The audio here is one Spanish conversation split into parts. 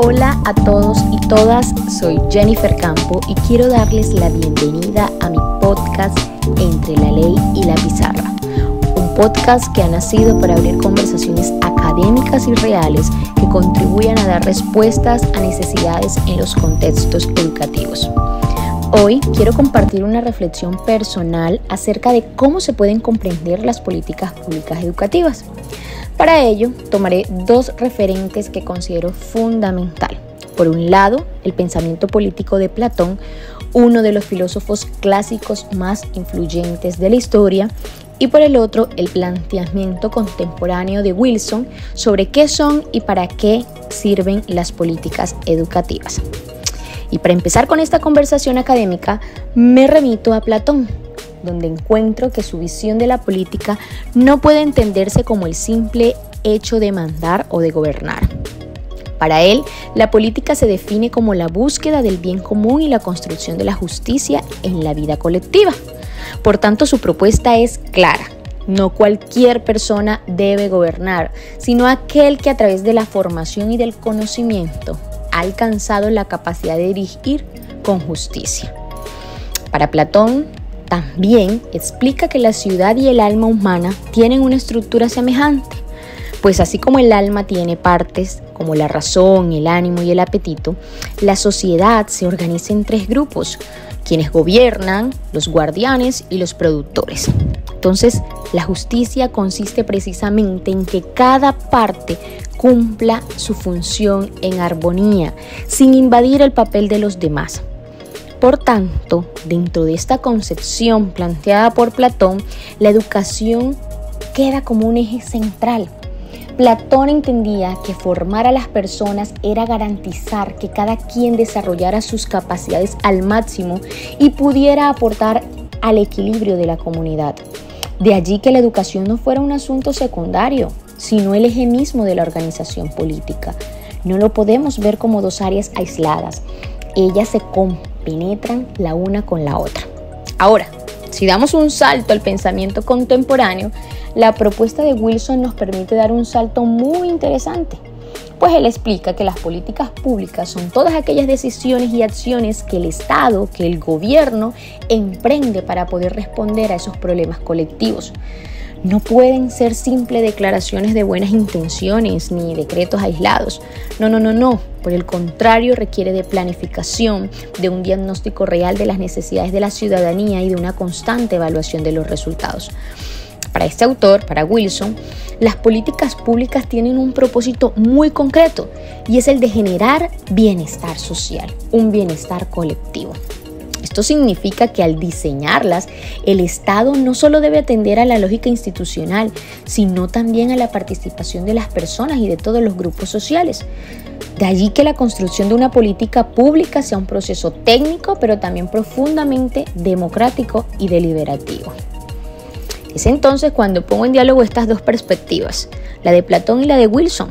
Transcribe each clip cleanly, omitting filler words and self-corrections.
Hola a todos y todas, soy Jennifer Campo y quiero darles la bienvenida a mi podcast Entre la Ley y la Pizarra. Un podcast que ha nacido para abrir conversaciones académicas y reales que contribuyan a dar respuestas a necesidades en los contextos educativos. Hoy quiero compartir una reflexión personal acerca de cómo se pueden comprender las políticas públicas educativas. Para ello, tomaré dos referentes que considero fundamental. Por un lado, el pensamiento político de Platón, uno de los filósofos clásicos más influyentes de la historia, y por el otro, el planteamiento contemporáneo de Wilson sobre qué son y para qué sirven las políticas educativas. Y para empezar con esta conversación académica, me remito a Platón, donde encuentro que su visión de la política no puede entenderse como el simple hecho de mandar o de gobernar. Para él, la política se define como la búsqueda del bien común y la construcción de la justicia en la vida colectiva. Por tanto, su propuesta es clara. No cualquier persona debe gobernar, sino aquel que a través de la formación y del conocimiento ha alcanzado la capacidad de dirigir con justicia. Para Platón, también explica que la ciudad y el alma humana tienen una estructura semejante, pues así como el alma tiene partes como la razón, el ánimo y el apetito, la sociedad se organiza en tres grupos, quienes gobiernan, los guardianes y los productores. Entonces, la justicia consiste precisamente en que cada parte cumpla su función en armonía, sin invadir el papel de los demás. Por tanto, dentro de esta concepción planteada por Platón, la educación queda como un eje central. Platón entendía que formar a las personas era garantizar que cada quien desarrollara sus capacidades al máximo y pudiera aportar al equilibrio de la comunidad. De allí que la educación no fuera un asunto secundario, sino el eje mismo de la organización política. No lo podemos ver como dos áreas aisladas. Ellas se compenetran la una con la otra. Ahora, si damos un salto al pensamiento contemporáneo, la propuesta de Wilson nos permite dar un salto muy interesante, pues él explica que las políticas públicas son todas aquellas decisiones y acciones que el Estado, que el gobierno emprende para poder responder a esos problemas colectivos. No pueden ser simples declaraciones de buenas intenciones ni decretos aislados. No. Por el contrario, requiere de planificación, de un diagnóstico real de las necesidades de la ciudadanía y de una constante evaluación de los resultados. Para este autor, para Wilson, las políticas públicas tienen un propósito muy concreto y es el de generar bienestar social, un bienestar colectivo. Esto significa que al diseñarlas, el Estado no solo debe atender a la lógica institucional, sino también a la participación de las personas y de todos los grupos sociales. De allí que la construcción de una política pública sea un proceso técnico, pero también profundamente democrático y deliberativo. Es entonces cuando pongo en diálogo estas dos perspectivas, la de Platón y la de Wilson,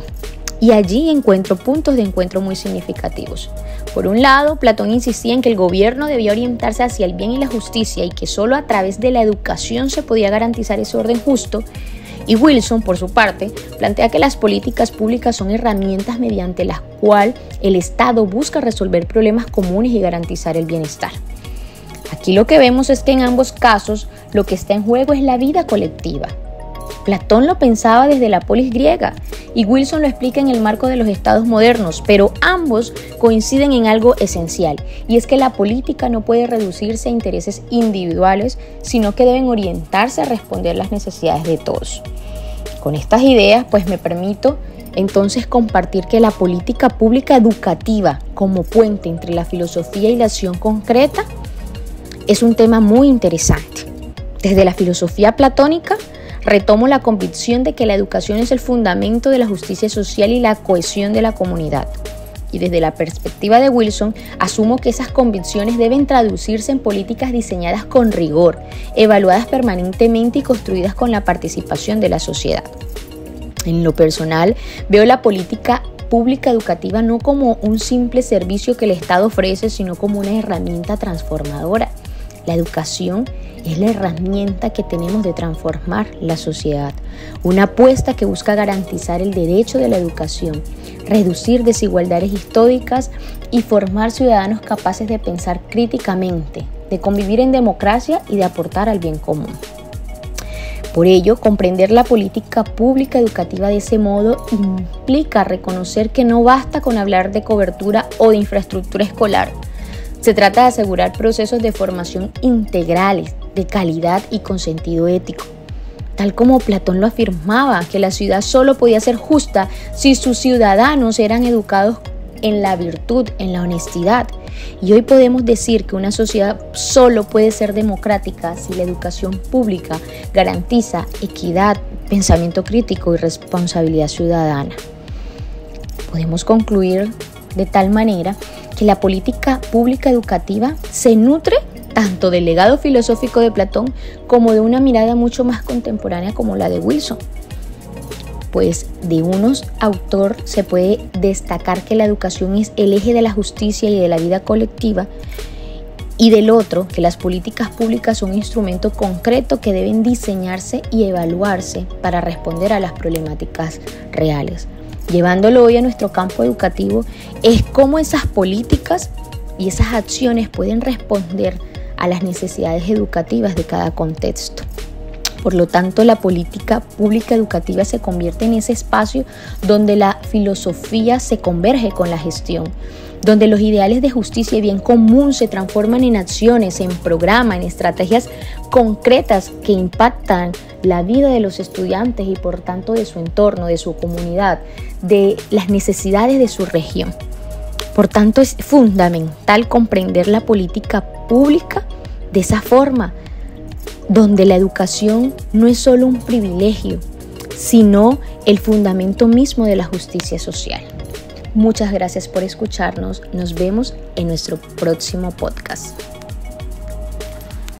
y allí encuentro puntos de encuentro muy significativos. Por un lado, Platón insistía en que el gobierno debía orientarse hacia el bien y la justicia y que solo a través de la educación se podía garantizar ese orden justo. Y Wilson, por su parte, plantea que las políticas públicas son herramientas mediante las cuales el Estado busca resolver problemas comunes y garantizar el bienestar. Aquí lo que vemos es que en ambos casos lo que está en juego es la vida colectiva. Platón lo pensaba desde la polis griega y Wilson lo explica en el marco de los estados modernos, pero ambos coinciden en algo esencial, y es que la política no puede reducirse a intereses individuales, sino que deben orientarse a responder las necesidades de todos. Con estas ideas, pues me permito entonces compartir que la política pública educativa como puente entre la filosofía y la acción concreta es un tema muy interesante. Desde la filosofía platónica, retomo la convicción de que la educación es el fundamento de la justicia social y la cohesión de la comunidad. Y desde la perspectiva de Wilson, asumo que esas convicciones deben traducirse en políticas diseñadas con rigor, evaluadas permanentemente y construidas con la participación de la sociedad. En lo personal, veo la política pública educativa no como un simple servicio que el Estado ofrece, sino como una herramienta transformadora. La educación Es la herramienta que tenemos de transformar la sociedad. Una apuesta que busca garantizar el derecho de la educación, reducir desigualdades históricas y formar ciudadanos capaces de pensar críticamente, de convivir en democracia y de aportar al bien común. Por ello, comprender la política pública educativa de ese modo implica reconocer que no basta con hablar de cobertura o de infraestructura escolar. Se trata de asegurar procesos de formación integrales, de calidad y con sentido ético. Tal como Platón lo afirmaba, que la ciudad solo podía ser justa si sus ciudadanos eran educados en la virtud, en la honestidad. Y hoy podemos decir que una sociedad solo puede ser democrática si la educación pública garantiza equidad, pensamiento crítico y responsabilidad ciudadana. Podemos concluir de tal manera que la política pública educativa se nutre tanto del legado filosófico de Platón como de una mirada mucho más contemporánea como la de Wilson. Pues de unos autor se puede destacar que la educación es el eje de la justicia y de la vida colectiva, y del otro que las políticas públicas son un instrumento concreto que deben diseñarse y evaluarse para responder a las problemáticas reales. Llevándolo hoy a nuestro campo educativo, es cómo esas políticas y esas acciones pueden responder a las necesidades educativas de cada contexto. Por lo tanto, la política pública educativa se convierte en ese espacio donde la filosofía se converge con la gestión, donde los ideales de justicia y bien común se transforman en acciones, en programas, en estrategias concretas que impactan la vida de los estudiantes y por tanto de su entorno, de su comunidad, de las necesidades de su región. Por tanto, es fundamental comprender la política pública de esa forma, donde la educación no es solo un privilegio, sino el fundamento mismo de la justicia social. Muchas gracias por escucharnos. Nos vemos en nuestro próximo podcast.